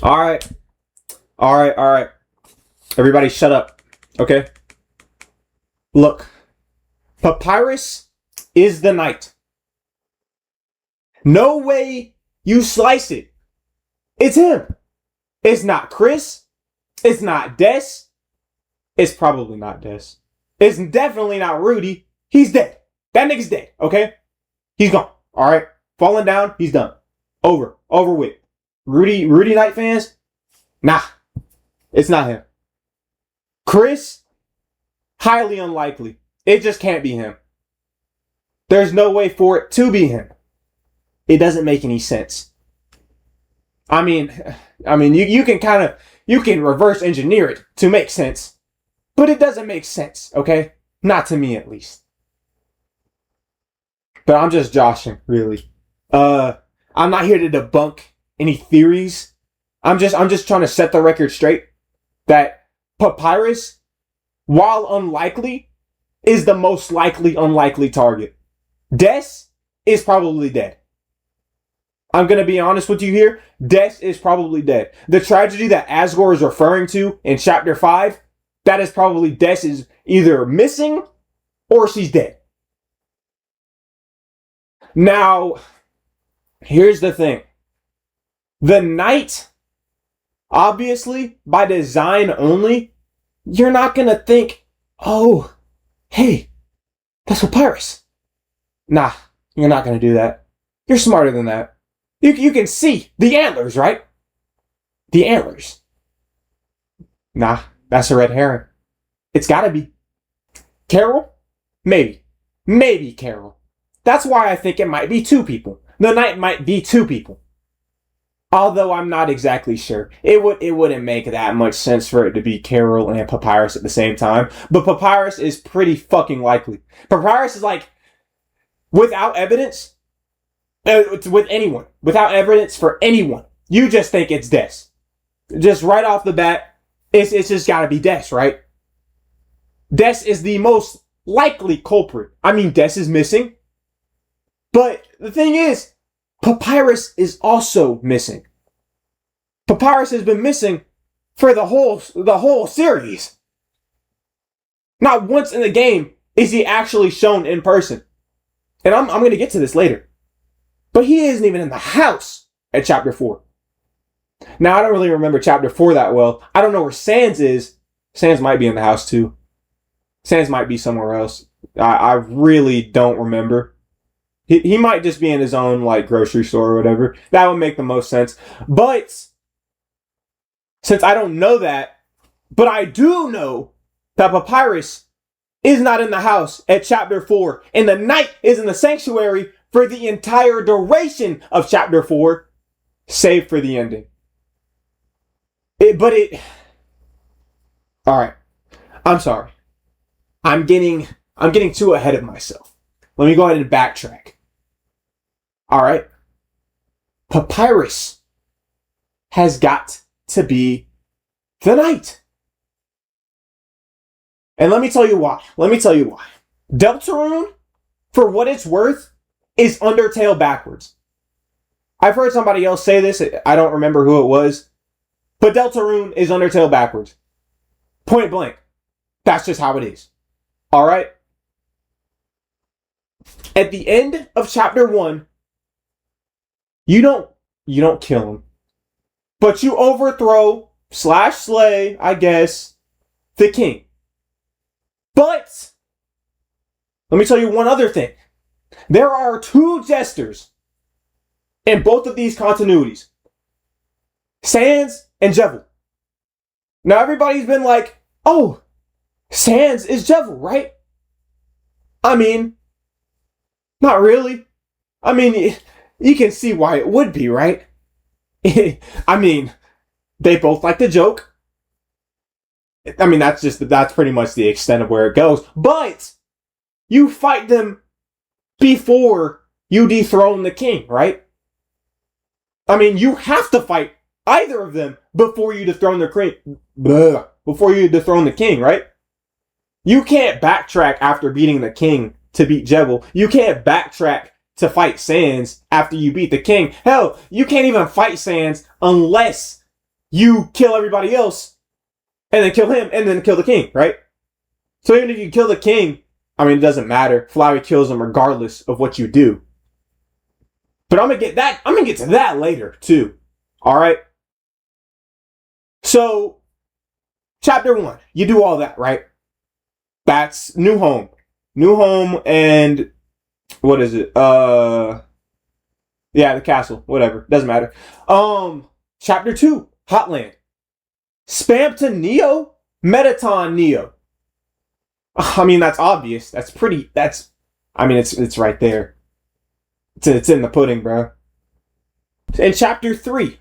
All right. All right. All right. Everybody shut up. Okay? Look. Papyrus is the knight. No way you slice it. It's him. It's not Chris. It's not Des. It's probably not Des. It's definitely not Rudy. He's dead. That nigga's dead, okay? He's gone. Alright? Falling down, he's done. Over. Over with. Rudy Knight fans? Nah. It's not him. Chris? Highly unlikely. It just can't be him. There's no way for it to be him. It doesn't make any sense. I mean, you can reverse engineer it to make sense, but it doesn't make sense, okay? Not to me, at least. But I'm just joshing, really. I'm not here to debunk any theories. I'm just trying to set the record straight that Papyrus, while unlikely, is the most likely unlikely target. Des is probably dead. I'm going to be honest with you here. Des is probably dead. The tragedy that Asgore is referring to in chapter 5, that is probably Des is either missing or she's dead. Now, here's the thing. The knight, obviously, by design only, you're not going to think, oh, hey, that's Papyrus. Nah, you're not going to do that. You're smarter than that. You can see the antlers, right? The antlers. Nah, that's a red herring. It's gotta be. Carol? Maybe. Maybe Carol. That's why I think it might be two people. The knight might be two people. Although I'm not exactly sure. It wouldn't make that much sense for it to be Carol and Papyrus at the same time. But Papyrus is pretty fucking likely. Papyrus is like, without evidence, with anyone, without evidence for anyone, you just think it's Des. Just right off the bat, it's just gotta be Des, right? Des is the most likely culprit. I mean, Des is missing. But the thing is, Papyrus is also missing. Papyrus has been missing for the whole series. Not once in the game is he actually shown in person. And I'm going to get to this later. But he isn't even in the house at chapter 4. Now, I don't really remember chapter 4 that well. I don't know where Sans is. Sans might be in the house too. Sans might be somewhere else. I really don't remember. He might just be in his own like grocery store or whatever. That would make the most sense. But since I don't know that, but I do know that Papyrus is not in the house at chapter 4, and the knight is in the sanctuary for the entire duration of chapter 4, save for the ending. Alright. I'm sorry. I'm getting too ahead of myself. Let me go ahead and backtrack. Alright. Papyrus has got to be the knight. And let me tell you why. Deltarune, for what it's worth, is Undertale backwards. I've heard somebody else say this. I don't remember who it was. But Deltarune is Undertale backwards. Point blank. That's just how it is. Alright? At the end of chapter 1, you don't kill him. But you overthrow / slay, I guess, the king. But let me tell you one other thing. There are 2 jesters in both of these continuities. Sans and Jevil. Now everybody's been like, oh, Sans is Jevil, right? I mean, not really. I mean, you can see why it would be, right? I mean, they both like to joke. I mean, that's pretty much the extent of where it goes. But you fight them before you dethrone the king, right? I mean, you have to fight either of them before you dethrone the king. Before you dethrone the king, right? You can't backtrack after beating the king to beat Jevil. You can't backtrack to fight Sans after you beat the king. Hell, you can't even fight Sans unless you kill everybody else, and then kill him, and then kill the king, right? So even if you kill the king, I mean, it doesn't matter. Flowey kills him regardless of what you do. But I'm gonna get to that later too. All right. So, chapter 1, you do all that, right? That's new home, and what is it? Yeah, the castle, whatever, doesn't matter. Chapter 2, Hotland. Spam to Neo, Metaton Neo. I mean, that's obvious. I mean, it's right there. It's in the pudding, bro. In chapter 3,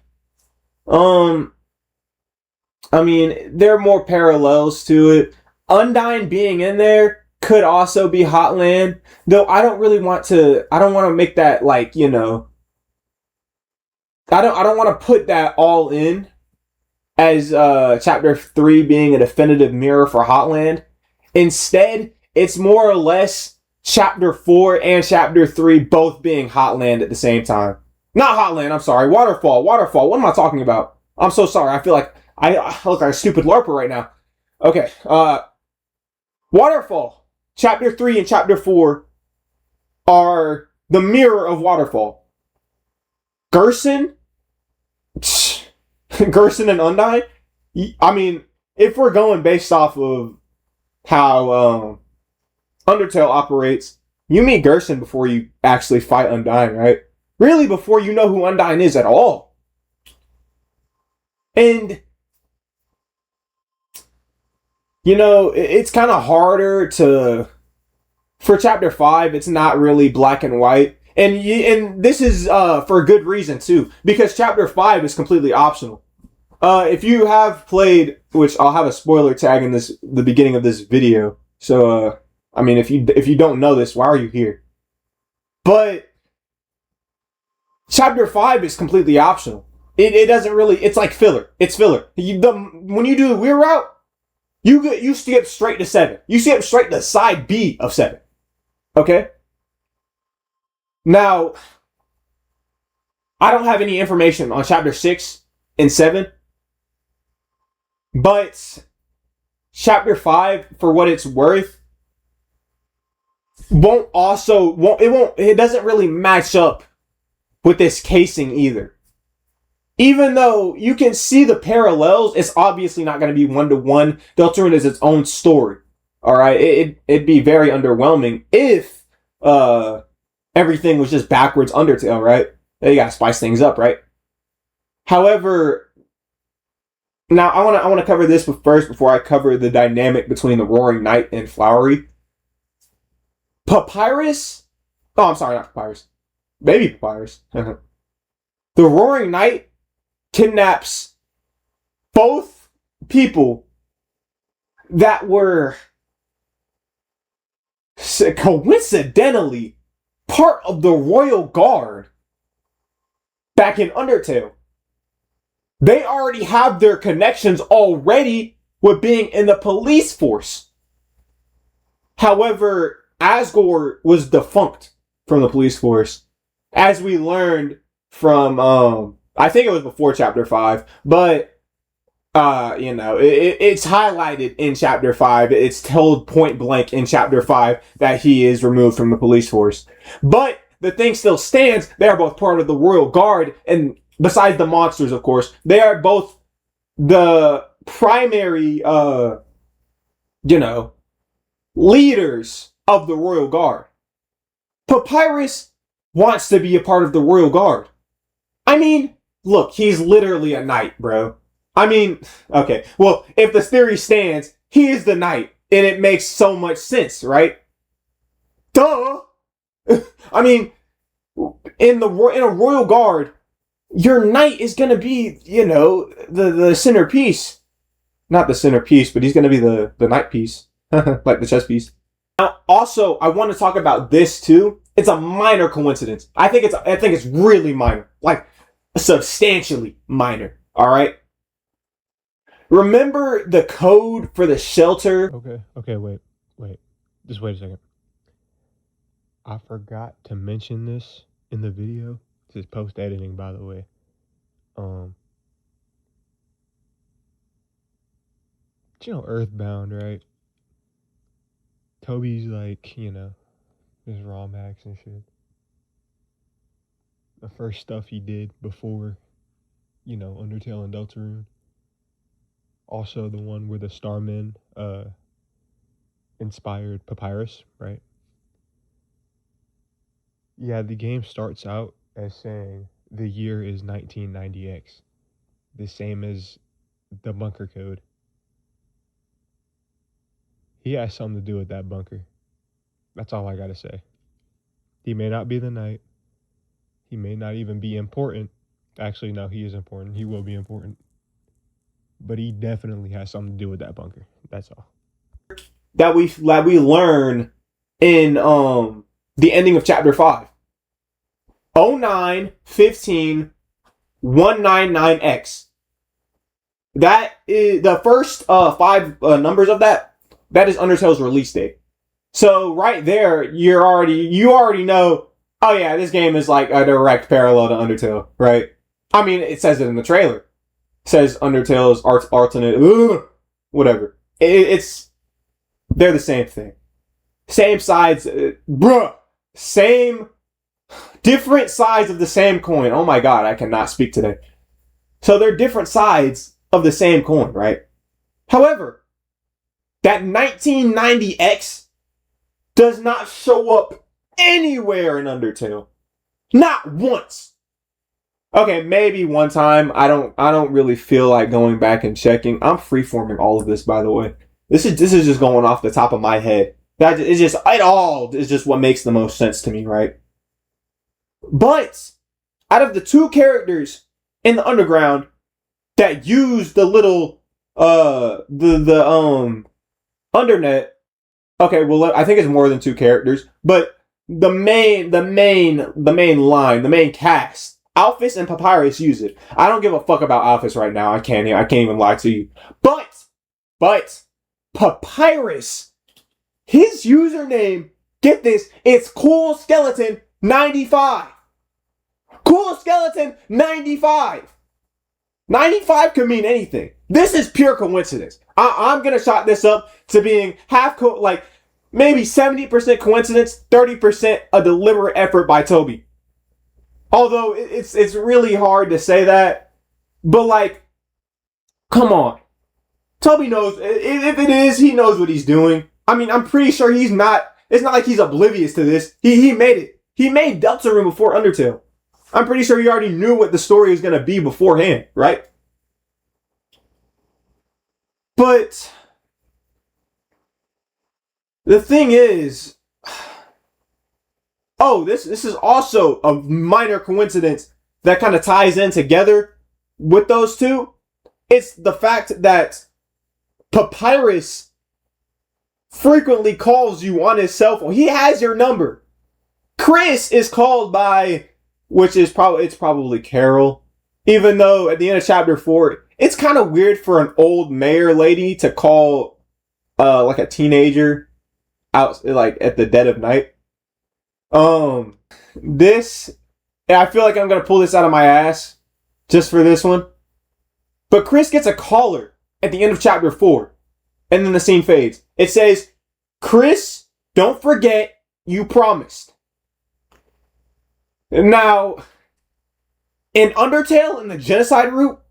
I mean, there are more parallels to it. Undyne being in there could also be Hotland, though I don't want to make that like, you know, I don't want to put that all in as chapter 3 being a definitive mirror for Hotland. Instead, it's more or less chapter 4 and chapter 3 both being Hotland at the same time. Not Hotland, I'm sorry. Waterfall. What am I talking about? I'm so sorry. I feel like I look like a stupid LARPer right now. Okay. Waterfall. Chapter 3 and chapter 4 are the mirror of Waterfall. Gerson and Undyne? I mean, if we're going based off of how Undertale operates, you meet Gerson before you actually fight Undyne, right? Really, before you know who Undyne is at all. And, you know, it's kind of harder to... For chapter 5, it's not really black and white. And this is for a good reason, too. Because chapter 5 is completely optional. If you have played... Which I'll have a spoiler tag in the beginning of this video. So, I mean, if you don't know this, why are you here? But... Chapter 5 is completely optional. It doesn't really... It's like filler. It's filler. When you do the weird route, you skip straight to 7. You skip straight to side B of 7. Okay? Now, I don't have any information on chapter 6 and 7. But chapter 5, for what it's worth, it doesn't really match up with this casing either. Even though you can see the parallels, it's obviously not going to be one-to-one. Deltarune is its own story. Alright? It'd be very underwhelming if everything was just backwards Undertale, right? You gotta spice things up, right? However, now I want to cover this first before I cover the dynamic between the Roaring Knight and Flowery. Papyrus? Oh, I'm sorry, not Papyrus. Maybe Papyrus. The Roaring Knight kidnaps both people that were coincidentally part of the Royal Guard back in Undertale. They already have their connections already with being in the police force. However, Asgore was defunct from the police force. As we learned from, I think it was before chapter 5, but, you know, it's highlighted in chapter 5. It's told point blank in chapter 5 that he is removed from the police force. But the thing still stands. They are both part of the Royal Guard, and besides the monsters, of course, they are both the primary, you know, leaders of the Royal Guard. Papyrus wants to be a part of the Royal Guard. I mean, look, he's literally a knight, bro. I mean, okay, well, if the theory stands, he is the knight, and it makes so much sense, right? Duh! I mean, in a Royal Guard, your knight is gonna be, you know, the centerpiece. Not the centerpiece, but he's gonna be the knight piece. Like the chess piece. Now, also, I want to talk about this too. It's a minor coincidence. I think it's really minor. Like, substantially minor. Alright? Remember the code for the shelter? Okay, wait. Just wait a second. I forgot to mention this in the video. This is post-editing, by the way. Earthbound, right? Toby's like, his raw max and shit. The first stuff he did before, Undertale and Deltarune. Also the one where the Starmen inspired Papyrus, right? Yeah, the game starts out as saying the year is 1990X, the same as the bunker code. He has something to do with that bunker. That's all I gotta say. He may not be the knight. He may not even be important. Actually, no, he is important. He will be important. But he definitely has something to do with that bunker. That's all. That we learn in the ending of chapter 5. 0915 199X. That is the first 5 numbers of that. That is Undertale's release date. So right there, you already know. Oh yeah, this game is like a direct parallel to Undertale, right? I mean, it says it in the trailer. It says Undertale's alternate, whatever. They're the same thing. Same sides, same, different sides of the same coin. Oh my god, I cannot speak today. So they're different sides of the same coin, right? However, that 1990X does not show up anywhere in Undertale. Not once. Okay, maybe one time. I don't really feel like going back and checking. I'm freeforming all of this, by the way. This is just going off the top of my head. That is just it all is just what makes the most sense to me, right? But out of the 2 characters in the underground that use the little undernet. Okay, well, I think it's more than 2 characters, but the main line, the main cast, Alphys and Papyrus use it. I don't give a fuck about Alphys right now. I can't even lie to you. But Papyrus, his username, get this, it's Cool Skeleton 95. Cool Skeleton 95. 95 could mean anything. This is pure coincidence. I'm gonna chalk this up to being maybe 70% coincidence, 30% a deliberate effort by Toby. Although it's really hard to say that, but come on, Toby knows. If it is, he knows what he's doing. I mean, I'm pretty sure he's not. It's not like he's oblivious to this. He made it. He made Deltarune before Undertale. I'm pretty sure he already knew what the story was gonna be beforehand, right? But the thing is, this is also a minor coincidence that kind of ties in together with those 2. It's the fact that Papyrus frequently calls you on his cell phone. He has your number. Chris is called by, it's probably Carol. Even though at the end of chapter 4, it's kind of weird for an old mayor lady to call a teenager out at the dead of night. I feel like I'm gonna pull this out of my ass just for this one. But Chris gets a caller at the end of chapter 4, and then the scene fades. It says, "Chris, don't forget you promised." Now, in Undertale, in the genocide route,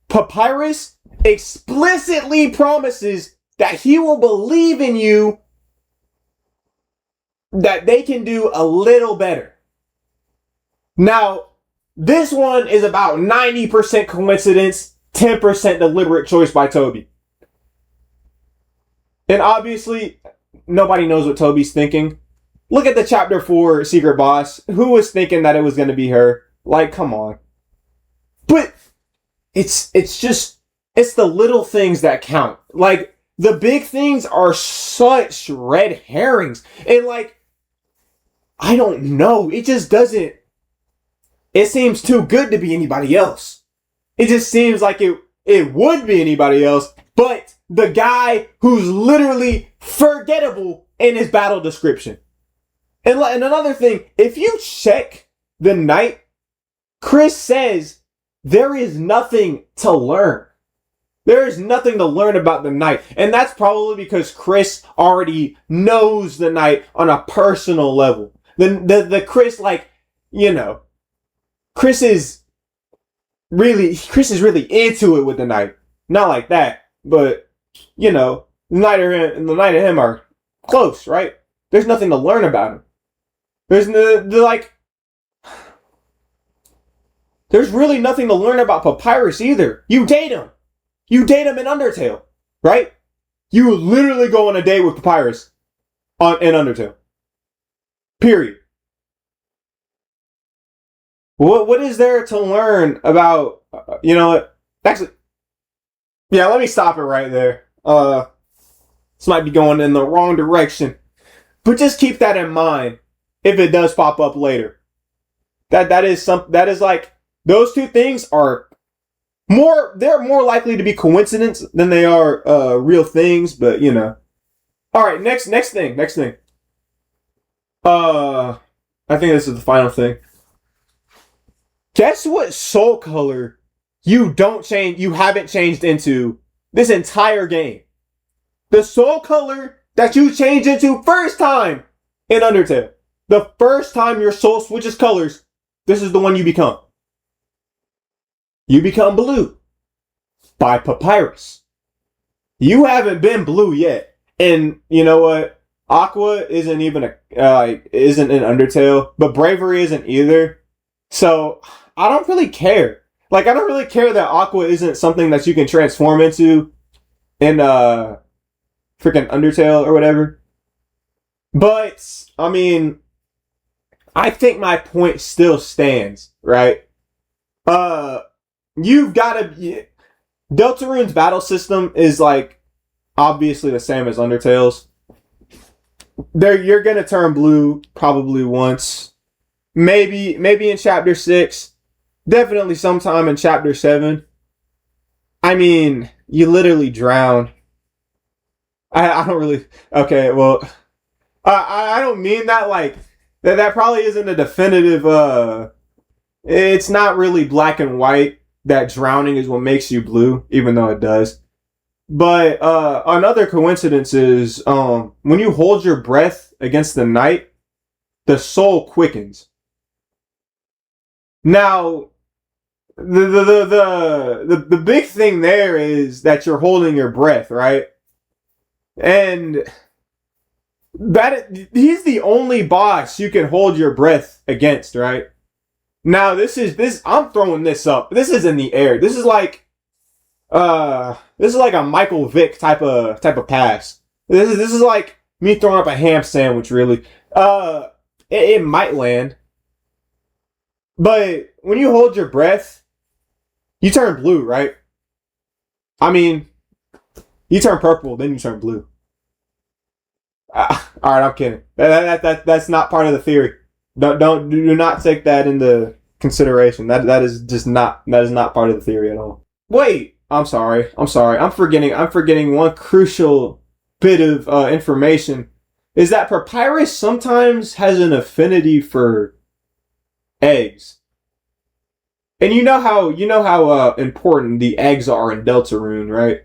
Papyrus explicitly promises that he will believe in you, that they can do a little better. Now, this one is about 90% coincidence, 10% deliberate choice by Toby. And obviously, nobody knows what Toby's thinking. Look at the chapter 4 secret boss. Who was thinking that it was going to be her? Come on. But it's the little things that count. The big things are such red herrings. And I don't know. It just doesn't. It seems too good to be anybody else. It just seems like it would be anybody else, but the guy who's literally forgettable in his battle description. And another thing, if you check the night, Chris says there is nothing to learn. There is nothing to learn about the Night. And that's probably because Chris already knows the Night on a personal level. The Chris, like, you know, Chris is really into it with the Night. Not like that, but you know, the Night and him are close, right? There's nothing to learn about him. There's really nothing to learn about Papyrus either. You date him. You date him in Undertale, right? You literally go on a date with Papyrus in Undertale. Period. What is there to learn about, you know what? Actually, yeah, let me stop it right there. This might be going in the wrong direction. But just keep that in mind if it does pop up later. That is like, those two things are they're more likely to be coincidence than they are real things, but you know. Alright, next thing. I think this is the final thing. Guess what soul color you haven't changed into this entire game? The soul color that you changed into first time in Undertale. The first time your soul switches colors, this is the one you become. You become blue by Papyrus. You haven't been blue yet. And you know what? Aqua isn't even isn't in Undertale, but Bravery isn't either. So I don't really care. Like, I don't really care that Aqua isn't something that you can transform into in freaking Undertale or whatever. But I mean, I think my point still stands, right? You've got to. Deltarune's battle system is like obviously the same as Undertale's. You're gonna turn blue probably once, maybe in Chapter 6, definitely sometime in Chapter 7. I mean, you literally drown. I don't really. Okay, well, I don't mean that like that probably isn't a definitive. It's not really black and white that drowning is what makes you blue, even though it does. But another coincidence is when you hold your breath against the Night, the soul quickens. Now, the big thing there is that you're holding your breath, right? And he's the only boss you can hold your breath against, right? Now I'm throwing this up. This is in the air. This is like a Michael Vick type of pass. This is like me throwing up a ham sandwich, really. It might land. But when you hold your breath, you turn blue, right? I mean, you turn purple, then you turn blue. All right, I'm kidding. That's not part of the theory. Do not take that into consideration. That is not part of the theory at all. Wait, I'm sorry. I'm forgetting one crucial bit of information. Is that Papyrus sometimes has an affinity for eggs. And you know how important the eggs are in Deltarune, right?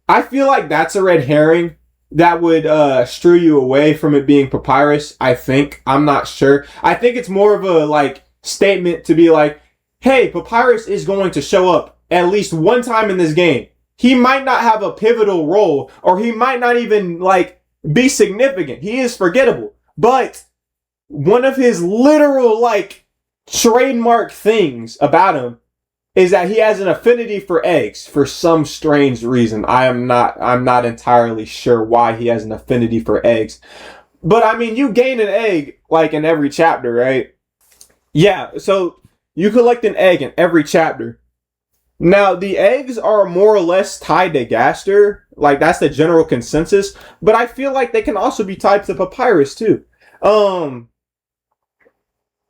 I feel like that's a red herring that would steer you away from it being Papyrus, I think. I'm not sure. I think it's more of a like statement to be like, hey, Papyrus is going to show up at least one time in this game. He might not have a pivotal role, or he might not even like be significant. He is forgettable. But one of his literal like trademark things about him is that he has an affinity for eggs for some strange reason. I'm not entirely sure why he has an affinity for eggs. But I mean, you gain an egg like in every chapter, right? Yeah, so you collect an egg in every chapter. Now, the eggs are more or less tied to Gaster. Like, that's the general consensus. But I feel like they can also be tied to Papyrus, too. I'm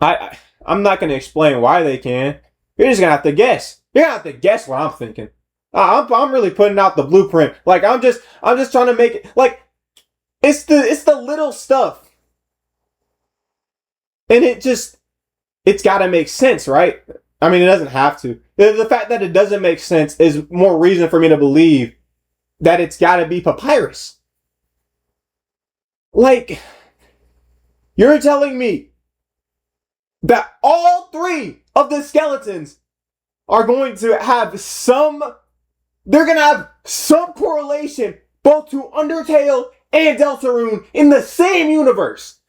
not going to explain why they can. You're just going to have to guess. You're going to have to guess what I'm thinking. I'm really putting out the blueprint. Like, I'm just trying to make it, like, it's the little stuff. And it's got to make sense, right? I mean, it doesn't have to. The fact that it doesn't make sense is more reason for me to believe that it's got to be Papyrus. Like, you're telling me that all three of the skeletons are going to have they're going to have some correlation both to Undertale and Deltarune in the same universe.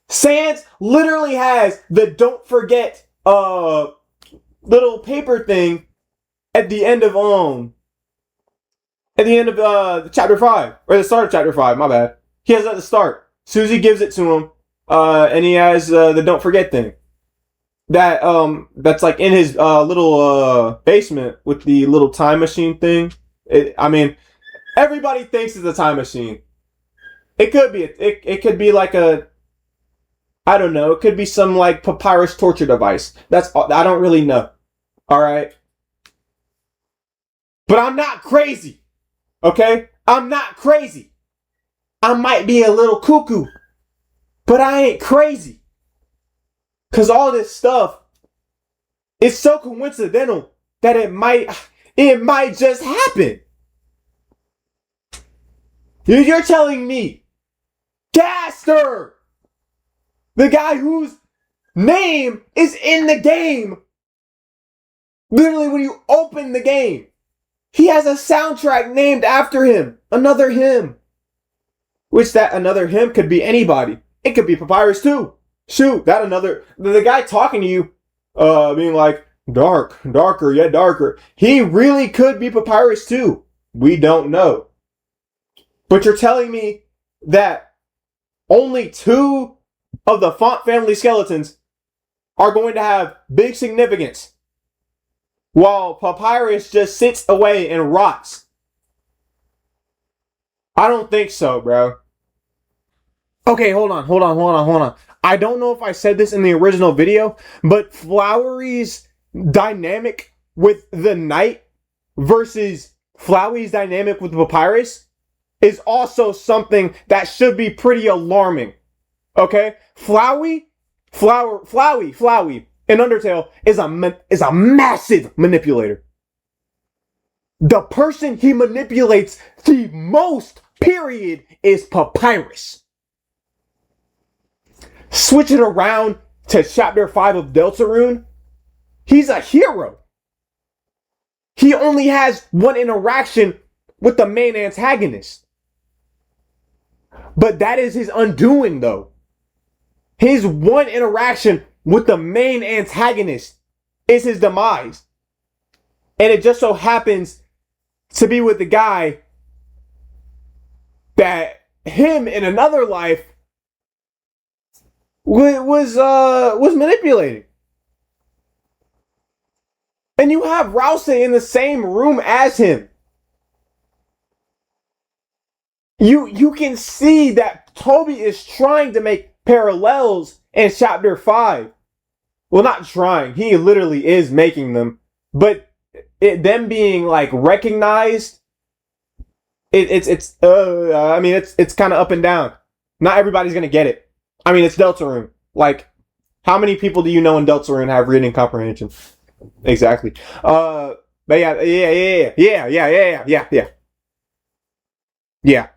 Sans literally has the don't forget little paper thing at the end of chapter 5, or the start of chapter 5, my bad. He has it at the start. Susie gives it to him, and he has the don't forget thing. That's like in his little basement with the little time machine thing. I mean, everybody thinks it's a time machine. It could be. It could be like I don't know. It could be some like Papyrus torture device. I don't really know. All right. But I'm not crazy. Okay? I'm not crazy. I might be a little cuckoo, but I ain't crazy. Because all this stuff is so coincidental that it might just happen. You're telling me Gaster, the guy whose name is in the game, literally when you open the game, he has a soundtrack named after him. Another hymn. Which that another hymn could be anybody. It could be Papyrus too. Shoot, the guy talking to you, being like, darker, yet darker. He really could be Papyrus too. We don't know. But you're telling me that only 2 of the Font family skeletons are going to have big significance, while Papyrus just sits away and rots. I don't think so, bro. Okay, hold on. I don't know if I said this in the original video, but Flowery's dynamic with the Knight versus Flowey's dynamic with Papyrus is also something that should be pretty alarming. Okay? Flowey in Undertale is a massive manipulator. The person he manipulates the most, period, is Papyrus. Switch it around to chapter 5 of Deltarune. He's a hero. He only has one interaction with the main antagonist. But that is his undoing, though. His one interaction with the main antagonist is his demise. And it just so happens to be with the guy that him in another life was manipulating. And you have Rouse in the same room as him. You can see that Toby is trying to make parallels in chapter 5. Well, not trying. He literally is making them. But them being like recognized, it's kind of up and down. Not everybody's gonna get it. I mean, it's Deltarune. Like, how many people do you know in Deltarune have reading comprehension? Exactly. But yeah.